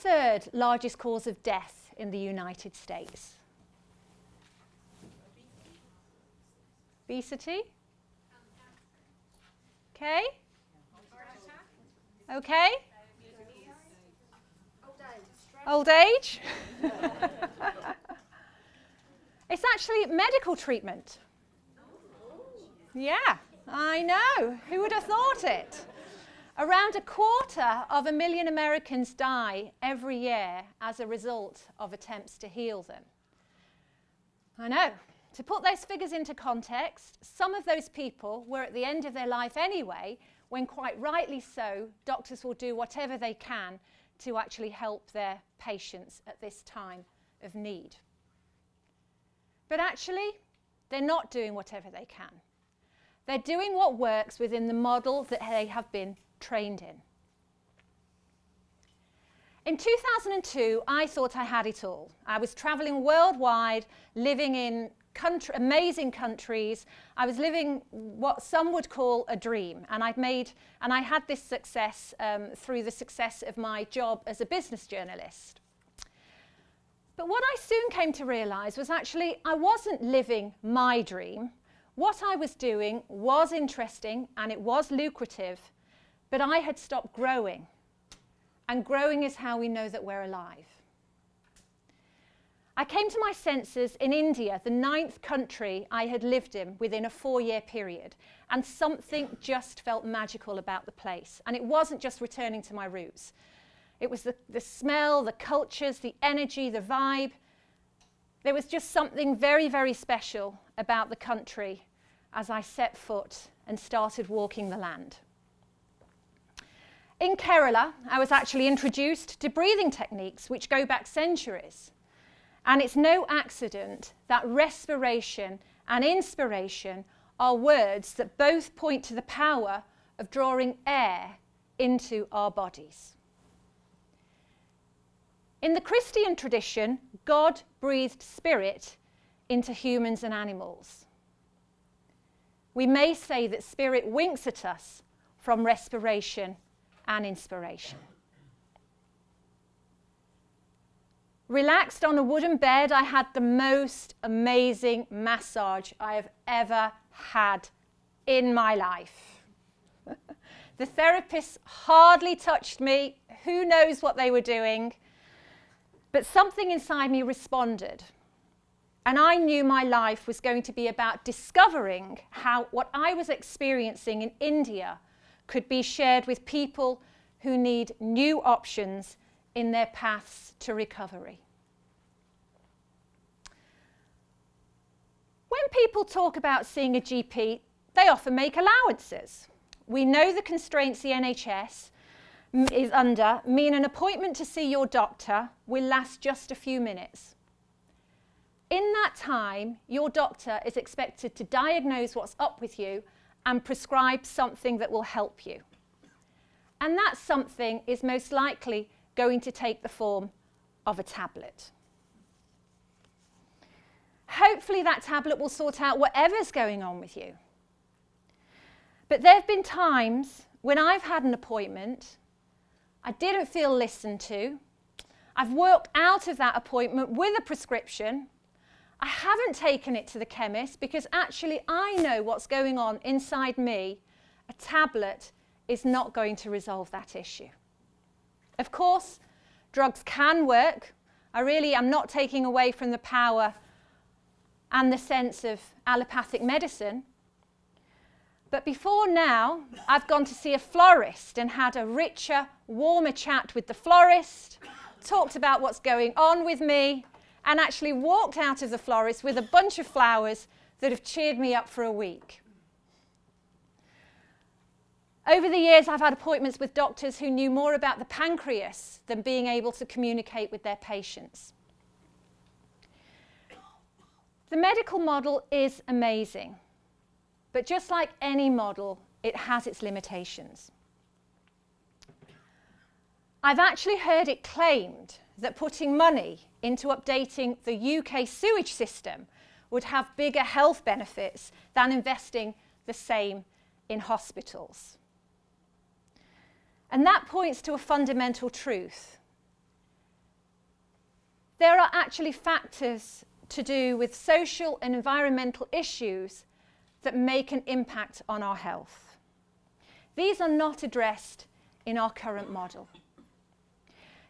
third largest cause of death in the United States? Obesity? Okay. Okay. Old age? It's actually medical treatment. Yeah, I know. Who would have thought it? Around 250,000 Americans die every year as a result of attempts to heal them. I know. To put those figures into context, some of those people were at the end of their life anyway, when quite rightly so, doctors will do whatever they can to actually help their patients at this time of need. But actually, they're not doing whatever they can. They're doing what works within the model that they have been trained in. In 2002, I thought I had it all. I was traveling worldwide, living in amazing countries. I was living what some would call a dream, and I had this success through the success of my job as a business journalist. But what I soon came to realize was actually I wasn't living my dream. What I was doing was interesting and it was lucrative, but I had stopped growing. And growing is how we know that we're alive. I came to my senses in India, the 9th country I had lived in within a 4-year period, and something just felt magical about the place. And it wasn't just returning to my roots. It was the smell, the cultures, the energy, the vibe. There was just something very, very special about the country as I set foot and started walking the land. In Kerala, I was actually introduced to breathing techniques which go back centuries. And it's no accident that respiration and inspiration are words that both point to the power of drawing air into our bodies. In the Christian tradition, God breathed spirit into humans and animals. We may say that spirit winks at us from respiration and inspiration. Relaxed on a wooden bed, I had the most amazing massage I have ever had in my life. The therapists hardly touched me. Who knows what they were doing? But something inside me responded. And I knew my life was going to be about discovering how what I was experiencing in India could be shared with people who need new options in their paths to recovery. When people talk about seeing a GP, they often make allowances. We know the constraints the NHS is under mean an appointment to see your doctor will last just a few minutes. In that time, your doctor is expected to diagnose what's up with you and prescribe something that will help you. And that something is most likely going to take the form of a tablet. Hopefully that tablet will sort out whatever's going on with you. But there have been times when I've had an appointment, I didn't feel listened to, I've walked out of that appointment with a prescription, I haven't taken it to the chemist because actually I know what's going on inside me. A tablet is not going to resolve that issue. Of course, drugs can work. I really am not taking away from the power and the sense of allopathic medicine. But before now, I've gone to see a florist and had a richer, warmer chat with the florist, talked about what's going on with me, and actually walked out of the florist with a bunch of flowers that have cheered me up for a week. Over the years, I've had appointments with doctors who knew more about the pancreas than being able to communicate with their patients. The medical model is amazing, but just like any model, it has its limitations. I've actually heard it claimed that putting money into updating the UK sewage system would have bigger health benefits than investing the same in hospitals. And that points to a fundamental truth. there are actually factors to do with social and environmental issues that make an impact on our health. These are not addressed in our current model.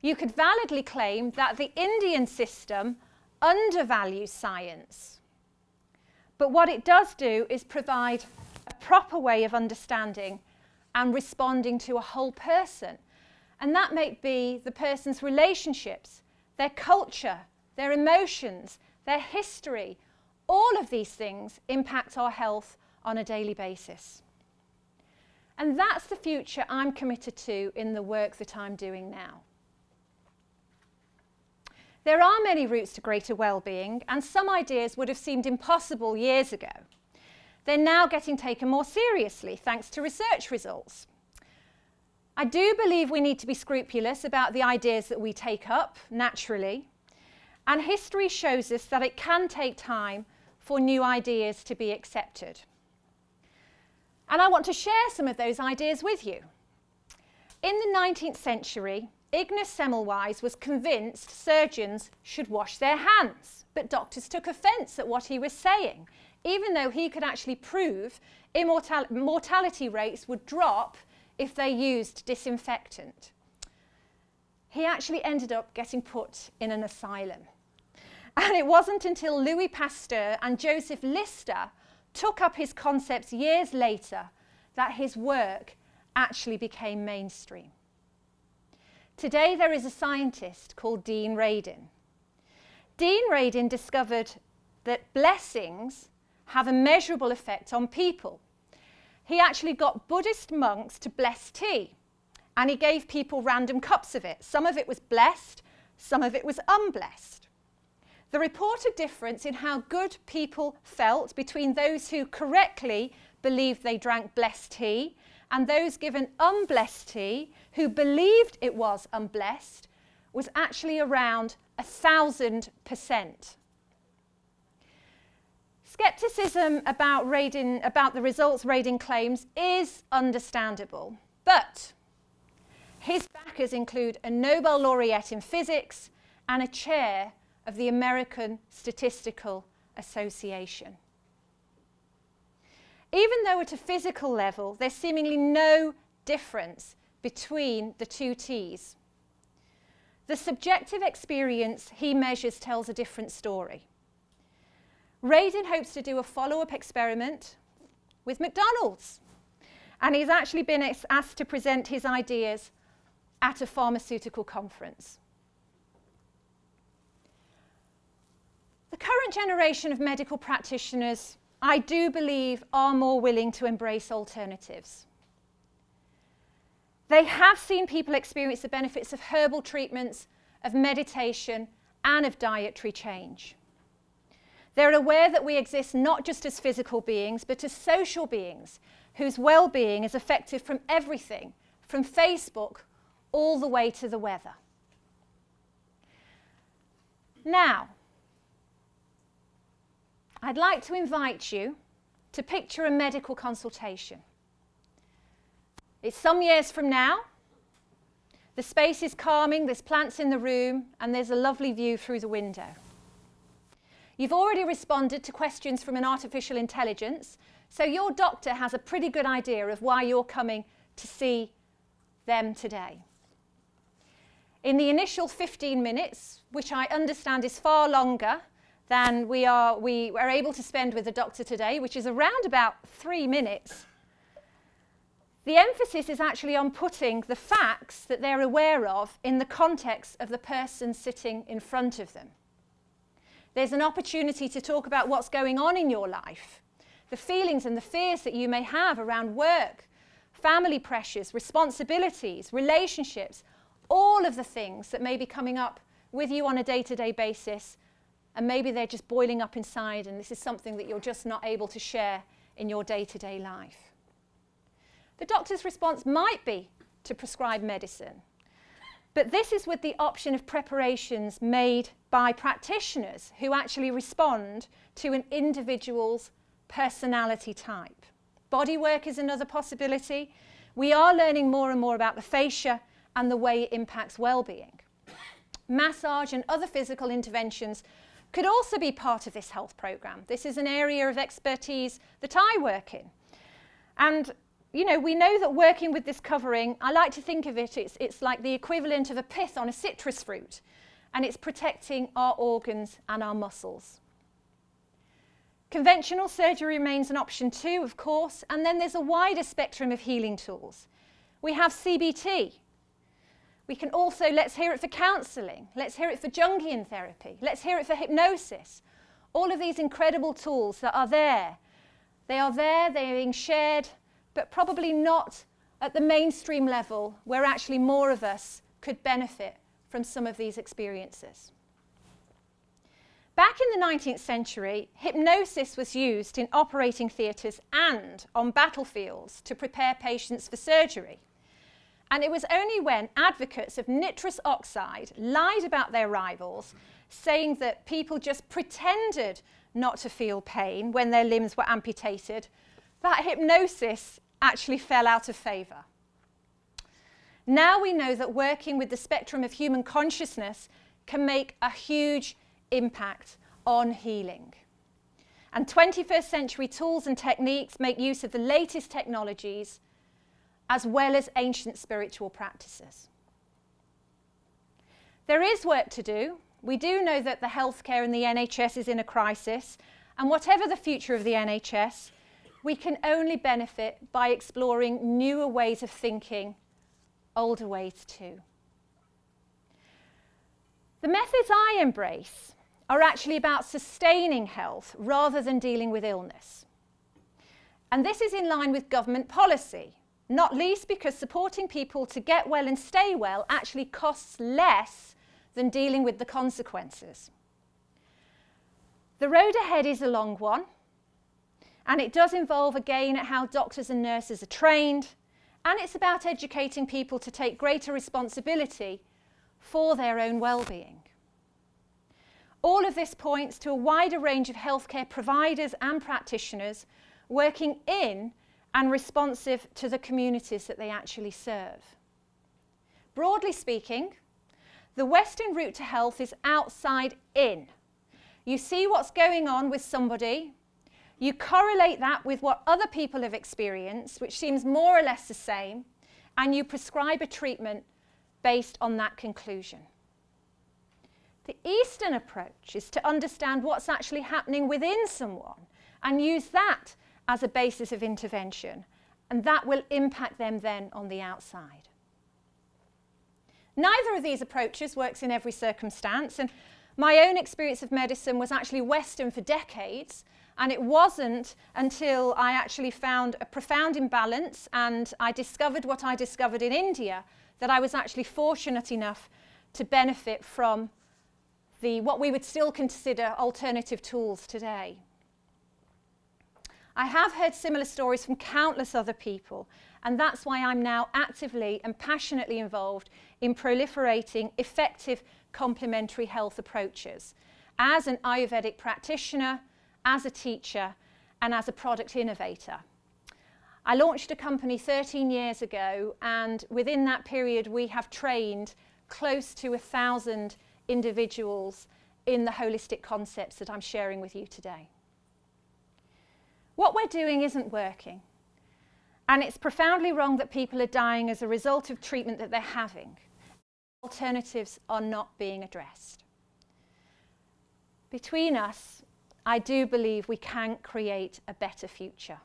You could validly claim that the Indian system undervalues science. But what it does do is provide a proper way of understanding and responding to a whole person. And that may be the person's relationships, their culture, their emotions, their history. All of these things impact our health on a daily basis. And that's the future I'm committed to in the work that I'm doing now. There are many routes to greater well-being, and some ideas would have seemed impossible years ago. They're now getting taken more seriously thanks to research results. I do believe we need to be scrupulous about the ideas that we take up naturally, and history shows us that it can take time for new ideas to be accepted. And I want to share some of those ideas with you. In the 19th century, Ignaz Semmelweis was convinced surgeons should wash their hands, but doctors took offence at what he was saying, even though he could actually prove mortality rates would drop if they used disinfectant. He actually ended up getting put in an asylum. And it wasn't until Louis Pasteur and Joseph Lister took up his concepts years later that his work actually became mainstream. Today there is a scientist called Dean Radin. Dean Radin discovered that blessings have a measurable effect on people. He actually got Buddhist monks to bless tea, and he gave people random cups of it. Some of it was blessed, some of it was unblessed. The reported difference in how good people felt between those who correctly believed they drank blessed tea and those given unblessed tea who believed it was unblessed was actually around 1,000%. Skepticism about the results Radin claims is understandable, but his backers include a Nobel laureate in physics and a chair of the American Statistical Association. Even though at a physical level there's seemingly no difference between the two teas, the subjective experience he measures tells a different story. Radin hopes to do a follow-up experiment with McDonald's, and he's actually been asked to present his ideas at a pharmaceutical conference. The current generation of medical practitioners, I do believe, are more willing to embrace alternatives. They have seen people experience the benefits of herbal treatments, of meditation, and of dietary change. They're aware that we exist not just as physical beings, but as social beings whose well-being is affected from everything, from Facebook all the way to the weather. Now, I'd like to invite you to picture a medical consultation. It's some years from now. The space is calming, there's plants in the room, and there's a lovely view through the window. You've already responded to questions from an artificial intelligence, so your doctor has a pretty good idea of why you're coming to see them today. In the initial 15 minutes, which I understand is far longer than we are able to spend with the doctor today, which is around about 3 minutes, the emphasis is actually on putting the facts that they're aware of in the context of the person sitting in front of them. There's an opportunity to talk about what's going on in your life, the feelings and the fears that you may have around work, family pressures, responsibilities, relationships, all of the things that may be coming up with you on a day-to-day basis, and maybe they're just boiling up inside, and this is something that you're just not able to share in your day-to-day life. The doctor's response might be to prescribe medicine, but this is with the option of preparations made by practitioners who actually respond to an individual's personality type. Bodywork is another possibility. We are learning more and more about the fascia and the way it impacts well-being. massage and other physical interventions could also be part of this health programme. This is an area of expertise that I work in. And, you know, we know that working with this covering, I like to think of it, it's like the equivalent of a pith on a citrus fruit, and it's protecting our organs and our muscles. Conventional surgery remains an option too, of course, and then there's a wider spectrum of healing tools. We have CBT. We can also, let's hear it for counselling, let's hear it for Jungian therapy, let's hear it for hypnosis. All of these incredible tools that are there. They are there, they are being shared, but probably not at the mainstream level where actually more of us could benefit from some of these experiences. Back in the 19th century, hypnosis was used in operating theatres and on battlefields to prepare patients for surgery. And it was only when advocates of nitrous oxide lied about their rivals, saying that people just pretended not to feel pain when their limbs were amputated, that hypnosis actually fell out of favour. Now we know that working with the spectrum of human consciousness can make a huge impact on healing. And 21st century tools and techniques make use of the latest technologies as well as ancient spiritual practices. There is work to do. We do know that the healthcare in the NHS is in a crisis, and whatever the future of the NHS, we can only benefit by exploring newer ways of thinking, older ways too. The methods I embrace are actually about sustaining health rather than dealing with illness. And this is in line with government policy, not least because supporting people to get well and stay well actually costs less than dealing with the consequences. The road ahead is a long one, and it does involve again how doctors and nurses are trained, and it's about educating people to take greater responsibility for their own well-being. All of this points to a wider range of healthcare providers and practitioners working in and responsive to the communities that they actually serve. Broadly speaking, the Western route to health is outside in. You see what's going on with somebody, you correlate that with what other people have experienced, which seems more or less the same, and you prescribe a treatment based on that conclusion. The Eastern approach is to understand what's actually happening within someone and use that as a basis of intervention, and that will impact them then on the outside. Neither of these approaches works in every circumstance, and my own experience of medicine was actually Western for decades, and it wasn't until I actually found a profound imbalance and I discovered what I discovered in India that I was actually fortunate enough to benefit from what we would still consider alternative tools today. I have heard similar stories from countless other people, and that's why I'm now actively and passionately involved in proliferating effective complementary health approaches as an Ayurvedic practitioner, as a teacher, and as a product innovator. I launched a company 13 years ago, and within that period we have trained close to 1,000 individuals in the holistic concepts that I'm sharing with you today. What we're doing isn't working, and it's profoundly wrong that people are dying as a result of treatment that they're having. Alternatives are not being addressed. Between us, I do believe we can create a better future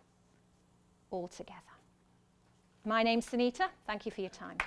altogether. My name's Sunita. Thank you for your time.